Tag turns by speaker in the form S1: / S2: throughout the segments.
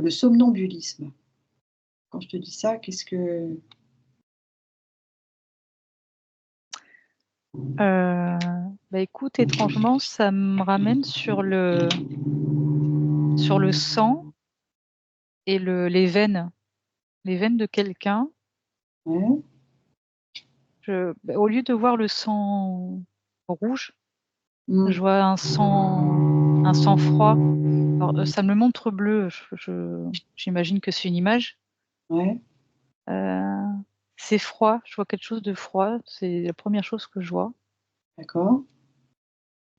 S1: Le somnambulisme. Quand je te dis ça, qu'est-ce que
S2: Bah, écoute, étrangement, ça me ramène sur le sang et les veines de quelqu'un.
S1: ouais,
S2: Au lieu de voir le sang rouge, je
S1: mmh,
S2: vois un sang froid. Alors, ça me le montre bleu, j'imagine que c'est une image.
S1: ouais,
S2: C'est froid, je vois quelque chose de froid, c'est la première chose que je vois.
S1: d'accord.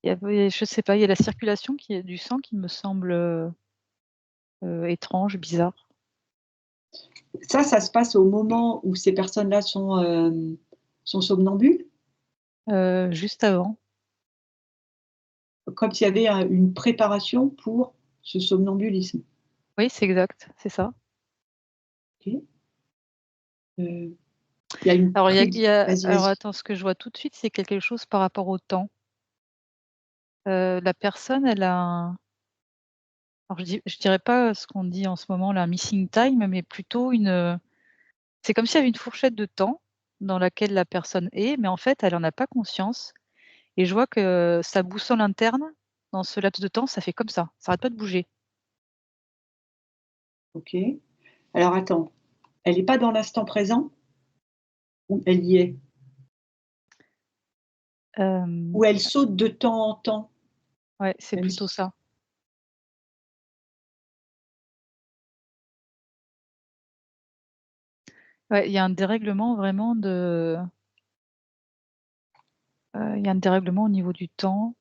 S2: Je sais pas, il y a la circulation du sang qui me semble, étrange, bizarre.
S1: Ça se passe au moment où ces personnes-là sont somnambules?
S2: Juste avant.
S1: Comme s'il y avait une préparation pour ce somnambulisme?
S2: Oui, c'est exact, c'est ça.
S1: OK. Il y a une
S2: Alors
S1: vas-y,
S2: alors
S1: vas-y.
S2: attends, ce que je vois tout de suite, c'est quelque chose par rapport au temps. La personne, elle a un alors je dirais pas ce qu'on dit en ce moment là, un missing time, mais plutôt c'est comme s'il y avait une fourchette de temps dans laquelle la personne est, mais en fait, elle en a pas conscience et je vois que sa boussole interne, dans ce laps de temps, ça fait comme ça arrête pas de bouger.
S1: OK. Alors attends, elle est pas dans l'instant présent? Ou elle y est?
S2: Hem,
S1: Ou elle saute de temps en temps?
S2: ouais, c'est
S1: Même
S2: plutôt
S1: si
S2: ça. Ouais, il y a un dérèglement vraiment il y a un dérèglement au niveau du temps.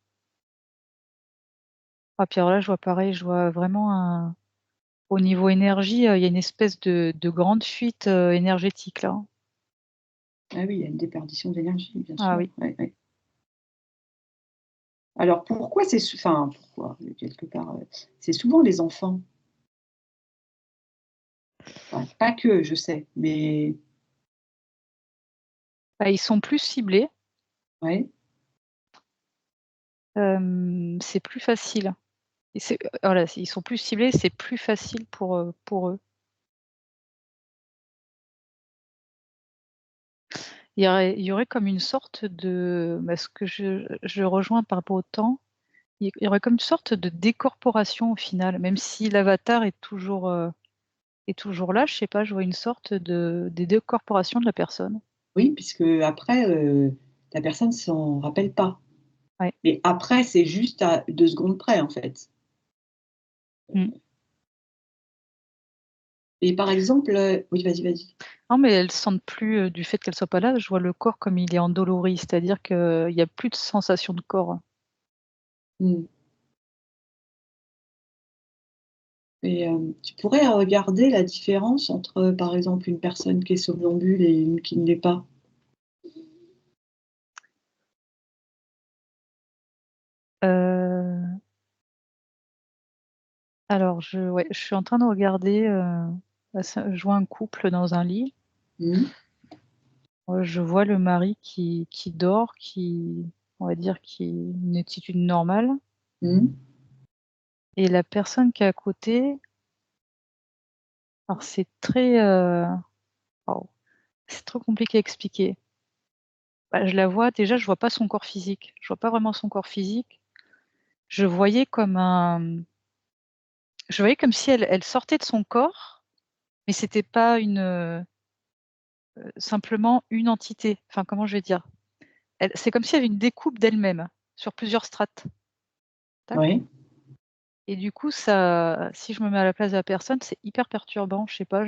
S2: Ah puis alors là, je vois pareil, je vois vraiment au niveau énergie, il y a une espèce de grande fuite, énergétique là.
S1: ah oui, il y a une déperdition d'énergie, bien
S2: Ah
S1: sûr,
S2: oui.
S1: ouais, ouais. Alors pourquoi enfin pourquoi? Quelque part, c'est souvent les enfants. Enfin, pas que, je sais, mais
S2: Bah, ils sont plus ciblés,
S1: ouais,
S2: c'est plus facile et voilà, ils sont plus ciblés, c'est plus facile pour eux. Il y aurait comme une sorte de ce que je rejoins par rapport au temps, il y aurait comme une sorte de décorporation au final, même si l'avatar est toujours là, je sais pas, je vois une sorte de décorporation de la personne.
S1: oui, puisque après, la personne s'en rappelle pas.
S2: Ouais.
S1: Mais après, c'est juste à 2 secondes près, en fait.
S2: Mmh.
S1: Et par exemple, oui, vas-y, vas-y.
S2: Non, mais elles sentent plus, du fait qu'elle soit pas là, je vois le corps comme il est endolori, c'est-à-dire qu'il y a plus de sensation de corps.
S1: Mmh. Et tu pourrais regarder la différence entre, par exemple, une personne qui est somnambule et une qui ne l'est pas?
S2: Heu, alors je suis en train de regarder, je vois un couple dans un lit.
S1: Mmh.
S2: Je vois le mari qui dort, on va dire, une attitude normale
S1: Mmh.
S2: et la personne qui est à côté, alors c'est très, waouh, c'est trop compliqué à expliquer. Bah, je vois pas son corps physique, je vois pas vraiment son corps physique. Je voyais comme un Je voyais comme si elle sortait de son corps, mais c'était pas simplement une entité. Enfin, comment je vais dire? C'est comme s'il y avait une découpe d'elle-même, sur plusieurs strates. Tac
S1: Ouais.
S2: et du coup, ça si je me mets à la place de la personne, c'est hyper perturbant. Je sais pas,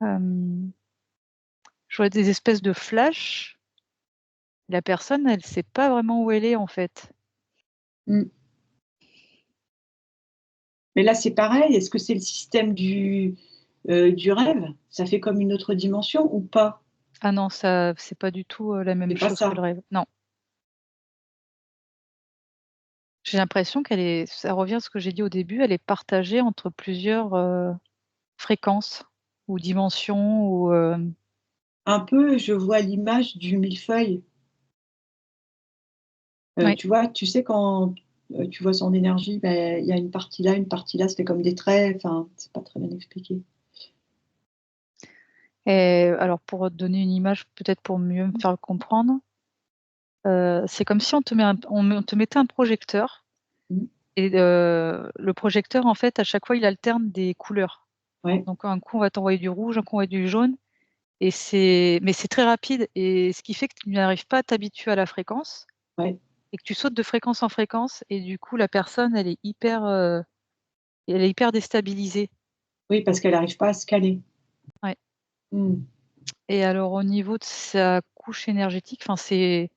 S2: hem, je vois des espèces de flashs. La personne, elle sait pas vraiment où elle est, en fait.
S1: Mmh. Mais là, c'est pareil, est-ce que c'est le système du rêve? Ça fait comme une autre dimension ou pas?
S2: Ah non, ça c'est pas du tout, la
S1: C'est
S2: même
S1: pas
S2: chose que le
S1: ça?
S2: rêve. Non. J'ai l'impression ça revient à ce que j'ai dit au début, elle est partagée entre plusieurs, fréquences ou dimensions ou,
S1: Un peu, je vois l'image du millefeuille.
S2: ouais.
S1: Tu vois? Tu sais quand tu vois son énergie, il y a une partie là, ça fait comme des traits, enfin, c'est pas très bien expliqué.
S2: Et alors pour te donner une image, peut-être pour mieux me faire le comprendre, c'est comme si on te mettait un projecteur
S1: Mmh.
S2: et le projecteur, en fait, à chaque fois, il alterne des couleurs.
S1: Ouais,
S2: Donc un coup, on va t'envoyer du rouge, un coup, on va du jaune et mais c'est très rapide et ce qui fait que tu n'arrives pas à t'habituer à la fréquence
S1: ouais.
S2: et que tu sautes de fréquence en fréquence et du coup, la personne, elle est hyper déstabilisée.
S1: Oui, parce qu'elle arrive pas à se caler.
S2: Ouais.
S1: Mmh.
S2: Et alors au niveau de sa couche énergétique, enfin ses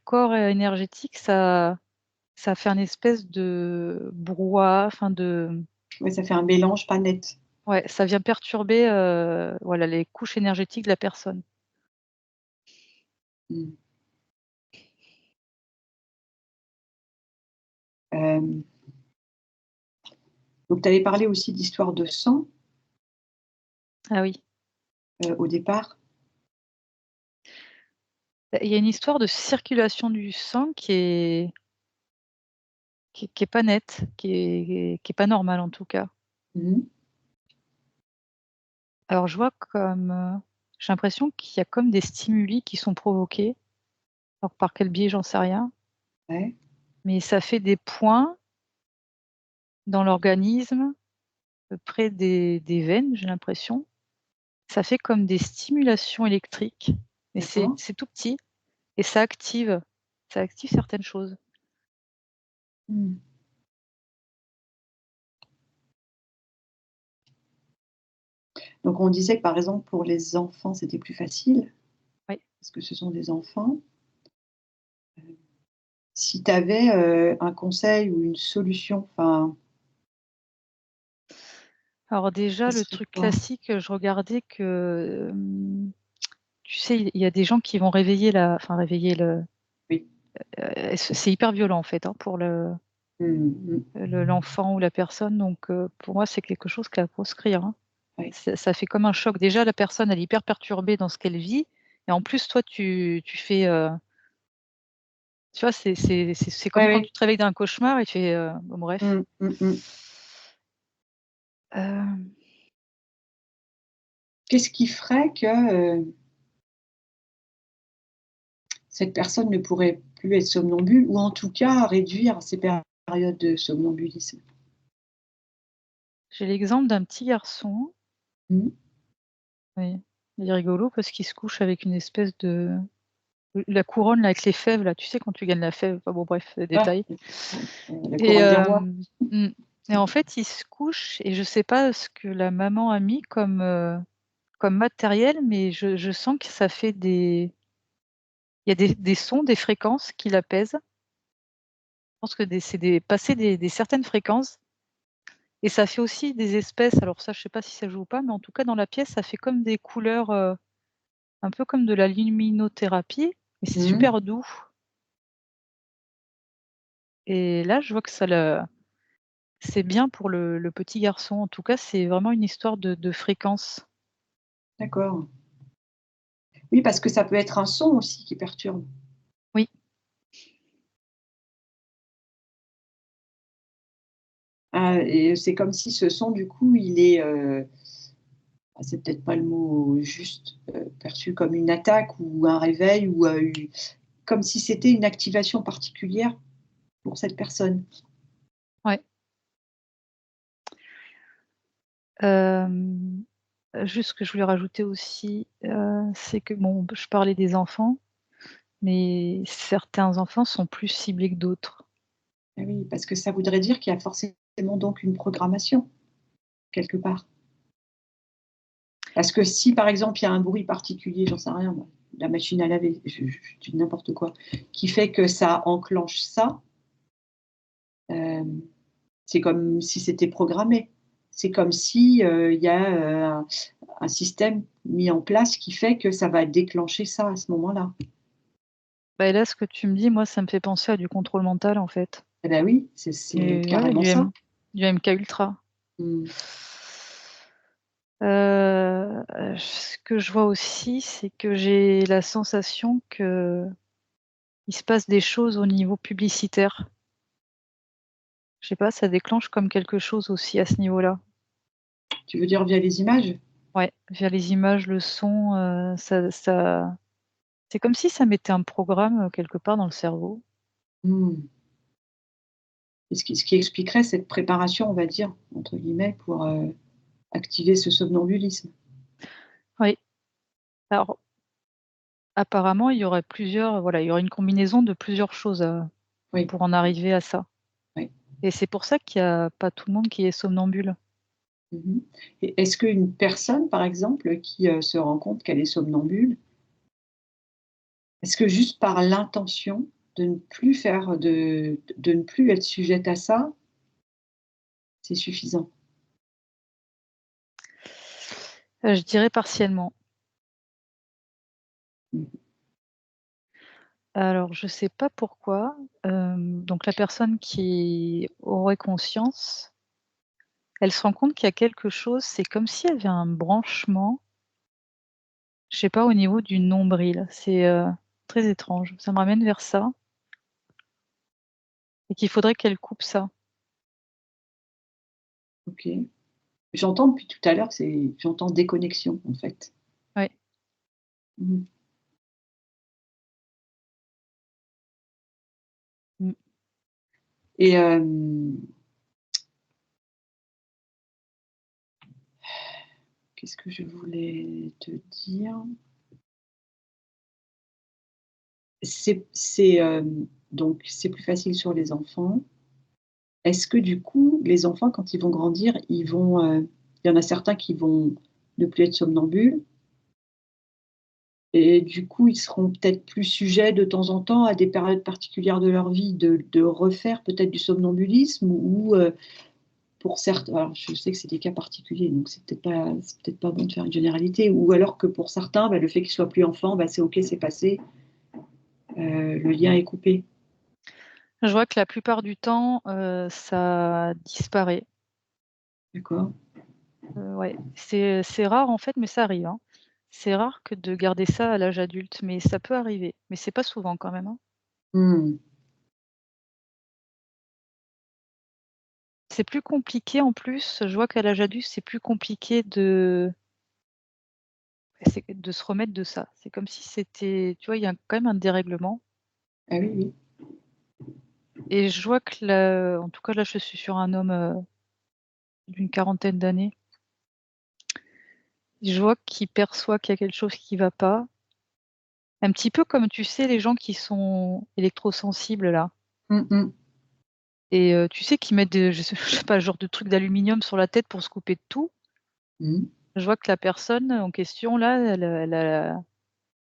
S2: corps énergétiques, ça fait un espèce de brouhaha, enfin
S1: Ouais, ça fait un mélange pas net.
S2: ouais, ça vient perturber, voilà, les couches énergétiques de la personne.
S1: Mmh. Hem, donc tu avais parlé aussi d'histoire de sang,
S2: Ah oui.
S1: au départ?
S2: Bah, il y a une histoire de circulation du sang qui est pas nette, qui est pas normale en tout cas.
S1: Mmh mh.
S2: Alors je vois comme, j'ai l'impression qu'il y a comme des stimuli qui sont provoqués. Alors par quel biais, j'en sais rien,
S1: Ouais,
S2: mais ça fait des points dans l'organisme, près des veines, j'ai l'impression. Ça fait comme des stimulations électriques, mais
S1: d'accord.
S2: c'est tout petit et ça active certaines choses.
S1: Mmh. Donc on disait que, par exemple, pour les enfants, c'était plus facile,
S2: Oui.
S1: parce que ce sont des enfants. Si tu avais, un conseil ou une solution, enfin,
S2: Alors
S1: ça
S2: déjà, le
S1: serait
S2: truc
S1: quoi?
S2: classique, je regardais que, tu sais, il y a des gens qui vont réveiller
S1: Oui.
S2: c'est hyper violent en fait, hein, pour
S1: Mmh mh.
S2: l'enfant ou la personne donc pour moi, c'est quelque chose qui est à proscrire, hein.
S1: Ouais.
S2: Ça fait comme un choc. Déjà, la personne, elle est hyper perturbée dans ce qu'elle vit et en plus, toi, tu fais, tu vois, c'est
S1: Ouais,
S2: comme quand
S1: ouais.
S2: tu te réveilles d'un cauchemar et tu fais, bon bref.
S1: Mmh, mmh mh.
S2: Hem,
S1: Qu'est-ce qui ferait que, cette personne ne pourrait plus être somnambule ou en tout cas réduire ses périodes de somnambulisme?
S2: j'ai l'exemple d'un petit garçon,
S1: Mmh.
S2: oui, il est rigolo parce qu'il se couche avec une espèce de la couronne là avec les fèves là, tu sais quand tu gagnes la fève, enfin bon bref,
S1: Ah,
S2: détail
S1: la
S2: et
S1: couronne des rois.
S2: mmh et en fait, il se couche et je sais pas ce que la maman a mis comme matériel, mais je sens que ça fait il y a des sons, des fréquences qui l'apaisent. Je pense que c'est passer des certaines fréquences et ça fait aussi des espèces alors ça, je sais pas si ça joue ou pas, mais en tout cas dans la pièce, ça fait comme des couleurs, un peu comme de la luminothérapie, mais c'est
S1: Mmh.
S2: super doux et là, je vois que c'est bien pour le petit garçon. En tout cas, c'est vraiment une histoire de fréquence.
S1: D'accord. Oui, parce que ça peut être un son aussi qui perturbe.
S2: Oui,
S1: Ah et c'est comme si ce son du coup il est, c'est peut-être pas le mot juste, perçu comme une attaque ou un réveil ou, comme si c'était une activation particulière pour cette personne.
S2: ouais. Hem, juste ce que je voulais rajouter aussi, c'est que bon, je parlais des enfants, mais certains enfants sont plus ciblés que d'autres.
S1: Ah oui, parce que ça voudrait dire qu'il y a forcément donc une programmation, quelque part. Parce que si, par exemple, il y a un bruit particulier, j'en sais rien moi, la machine à laver, je dis n'importe quoi, qui fait que ça enclenche ça, hem, c'est comme si c'était programmé. C'est comme si, il y a, un système mis en place qui fait que ça va déclencher ça à ce moment-là.
S2: Bah, et là, ce que tu me dis, moi, ça me fait penser à du contrôle mental, en fait
S1: Eh bah, oui, c'est
S2: et ouais,
S1: carrément ça.
S2: du MK Ultra.
S1: Mmh.
S2: Ce que je vois aussi, c'est que j'ai la sensation qu'il se passe des choses au niveau publicitaire. Je sais pas, ça déclenche comme quelque chose aussi à ce niveau-là.
S1: Tu veux dire via les images?
S2: Ouais, via les images, le son, ça c'est comme si ça mettait un programme, quelque part dans le cerveau.
S1: Mmh. Et ce qui expliquerait cette «préparation», on va dire, entre guillemets, pour, activer ce somnambulisme.
S2: Oui, alors apparemment, il y aurait plusieurs voilà, il y aurait une combinaison de plusieurs choses,
S1: Oui,
S2: pour en arriver à ça
S1: oui.
S2: et c'est pour ça qu'il y a pas tout le monde qui est somnambule.
S1: Mmh. Et est-ce qu'une personne, par exemple, qui, se rend compte qu'elle est somnambule, est-ce que juste par l'intention de ne plus faire de ne plus être sujette à ça, c'est suffisant?
S2: Je dirais partiellement.
S1: Mmh.
S2: Alors je sais pas pourquoi, donc la personne qui aurait conscience, elle se rend compte qu'il y a quelque chose, c'est comme s'il y avait un branchement, je sais pas, au niveau du nombril. C'est, très étrange. Ça me ramène vers ça et qu'il faudrait qu'elle coupe ça.
S1: OK. J'entends depuis tout à l'heure, j'entends déconnexion, en fait.
S2: Ouais.
S1: Mmh.
S2: Mmh.
S1: Et qu'est-ce que je voulais te dire? Donc c'est plus facile sur les enfants. Est-ce que du coup, les enfants, quand ils vont grandir, il y en a certains qui vont ne plus être somnambules et du coup, ils seront peut-être plus sujets de temps en temps à des périodes particulières de leur vie de refaire peut-être du somnambulisme ou, pour certains, alors je sais que c'est des cas particuliers, donc c'est peut-être pas bon de faire une généralité, ou alors que pour certains, bah, le fait qu'ils soient plus enfants, bah, c'est OK, c'est passé, le lien est coupé.
S2: Je vois que la plupart du temps, ça disparaît.
S1: D'accord?
S2: Ouais, c'est rare en fait, mais ça arrive, hein. C'est rare que de garder ça à l'âge adulte, mais ça peut arriver. Mais c'est pas souvent quand même, hein.
S1: Mmh.
S2: C'est plus compliqué en plus, je vois qu'à l'âge adulte, c'est plus compliqué de se remettre de ça. C'est comme si c'était tu vois, il y a quand même un dérèglement
S1: Ah oui, oui.
S2: et je vois que là, en tout cas là, je suis sur un homme, d'une quarantaine d'années. Je vois qu'il perçoit qu'il y a quelque chose qui va pas. Un petit peu comme, tu sais, les gens qui sont électrosensibles là
S1: Mmh mh.
S2: et tu sais, qui mettent des je sais pas, genre de trucs d'aluminium sur la tête pour se couper de tout.
S1: Mmh.
S2: Je vois que la personne en question là, elle a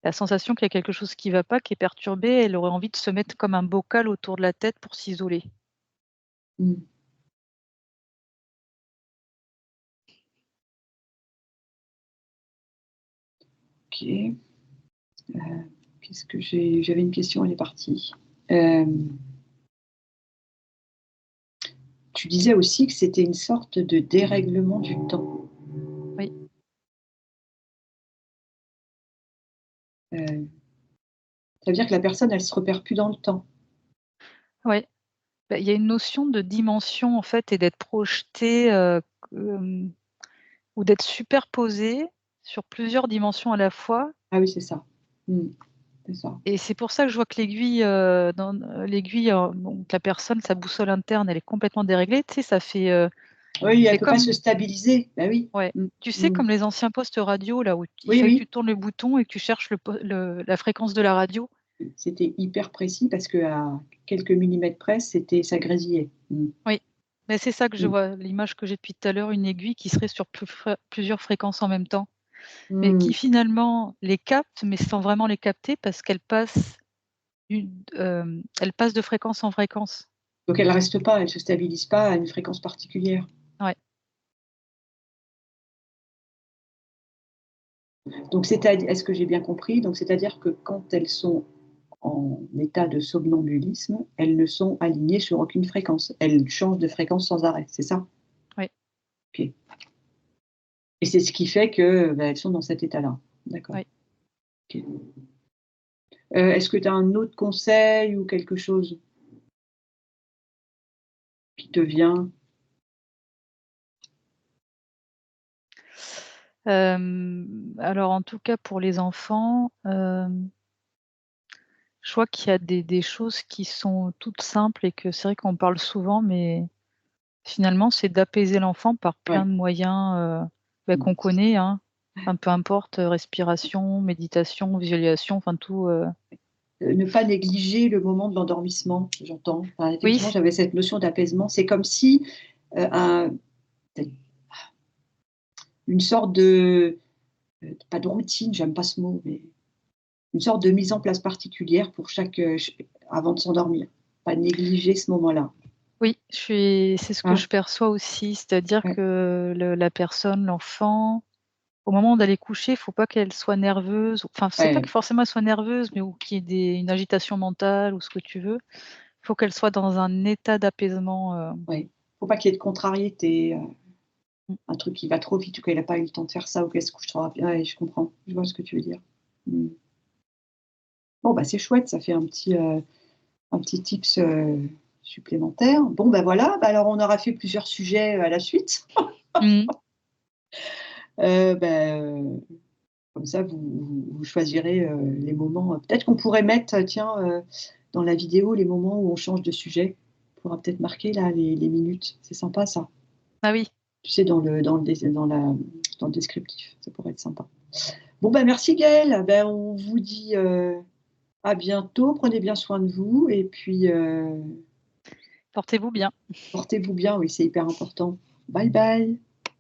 S2: la sensation qu'il y a quelque chose qui va pas, qui est perturbé, elle aurait envie de se mettre comme un bocal autour de la tête pour s'isoler.
S1: Mmh. OK. Qu'est-ce que j'avais une question, elle est partie. Hem, Tu disais aussi que c'était une sorte de dérèglement du temps.
S2: Oui,
S1: Heu, Ça veut dire que la personne, elle se repère plus dans le temps.
S2: ouais. Bah, il y a une notion de dimension en fait et d'être projeté, hem, ou d'être superposé sur plusieurs dimensions à la fois
S1: Ah oui, c'est ça. Mmh, c'est ça.
S2: et c'est pour ça que je vois que l'aiguille, l'aiguille, donc la personne, sa boussole interne, elle est complètement déréglée. Tu sais, ça fait,
S1: Oui, elle
S2: c'est
S1: peut pas se
S2: comme
S1: stabiliser. Bah oui.
S2: ouais,
S1: Mmh.
S2: tu sais,
S1: Mmh.
S2: comme les anciens postes radio là où il
S1: Oui,
S2: fallait que tu
S1: oui.
S2: tournes le bouton et que tu cherches la fréquence de la radio.
S1: C'était hyper précis parce qu'à quelques millimètres près, ça grésillait. Mmh.
S2: Oui, mais c'est ça que je
S1: Mmh.
S2: vois, l'image que j'ai depuis tout à l'heure, une aiguille qui serait sur plusieurs fréquences en même temps, mais qui
S1: Mmh.
S2: finalement les capte, mais sans vraiment les capter parce elle passe de fréquence en fréquence.
S1: Donc elle reste pas, elle se stabilise pas à une fréquence particulière.
S2: Ouais,
S1: Donc est-ce que j'ai bien compris? Donc c'est-à-dire que quand elles sont en état de somnambulisme, elles ne sont alignées sur aucune fréquence. Elles changent de fréquence sans arrêt, c'est ça?
S2: ouais,
S1: OK. Et c'est ce qui fait que, bah, elles sont dans cet état-là. D'accord.
S2: ouais.
S1: OK. Est-ce que tu as un autre conseil ou quelque chose te vient?
S2: Alors en tout cas pour les enfants, je vois qu'il y a des choses qui sont toutes simples et que c'est vrai qu'on parle souvent, mais finalement c'est d'apaiser l'enfant par plein
S1: Ouais.
S2: de moyens, qu'on connaît, hein. Enfin peu importe, respiration, méditation, visualisation, enfin tout,
S1: Ne pas négliger le moment de l'endormissement, j'entends. Enfin,
S2: oui,
S1: effectivement, j'avais cette notion d'apaisement. C'est comme si, un une sorte de, pas de routine, j'aime pas ce mot, mais une sorte de mise en place particulière pour chaque, ch avant de s'endormir. Pas négliger ce moment-là,
S2: oui, c'est ce que
S1: hein?
S2: je perçois aussi, c'est-à-dire
S1: Ouais,
S2: que la personne, l'enfant, au moment d'aller coucher, il faut pas qu'elle soit nerveuse, enfin c'est pas que
S1: ouais,
S2: forcément elle soit nerveuse, mais ou qu'il y ait une agitation mentale ou ce que tu veux. Il faut qu'elle soit dans un état d'apaisement,
S1: ouais. Faut pas qu'il y ait de contrariété,
S2: mmh,
S1: un truc qui va trop vite ou qu'elle a pas eu le temps de faire ça ou qu'elle se couche trop rapide. Ouais, je comprends, je vois ce que tu veux dire. Mmh. Bon, bah, c'est chouette, ça fait un petit tips, supplémentaire. Bon, bah, voilà, bah, alors on aura fait plusieurs sujets, à la suite.
S2: mmh.
S1: Bah, comme ça vous choisirez, les moments, peut-être qu'on pourrait mettre, tiens, dans la vidéo, les moments où on change de sujet. On pourra peut-être marquer là les minutes. C'est sympa ça.
S2: Ah oui,
S1: Tu sais dans le descriptif, ça pourrait être sympa. Bon, bah, merci Gaëlle, ben, on vous dit, à bientôt. Prenez bien soin de vous et puis,
S2: portez-vous bien.
S1: portez-vous bien, oui, c'est hyper important. Bye bye.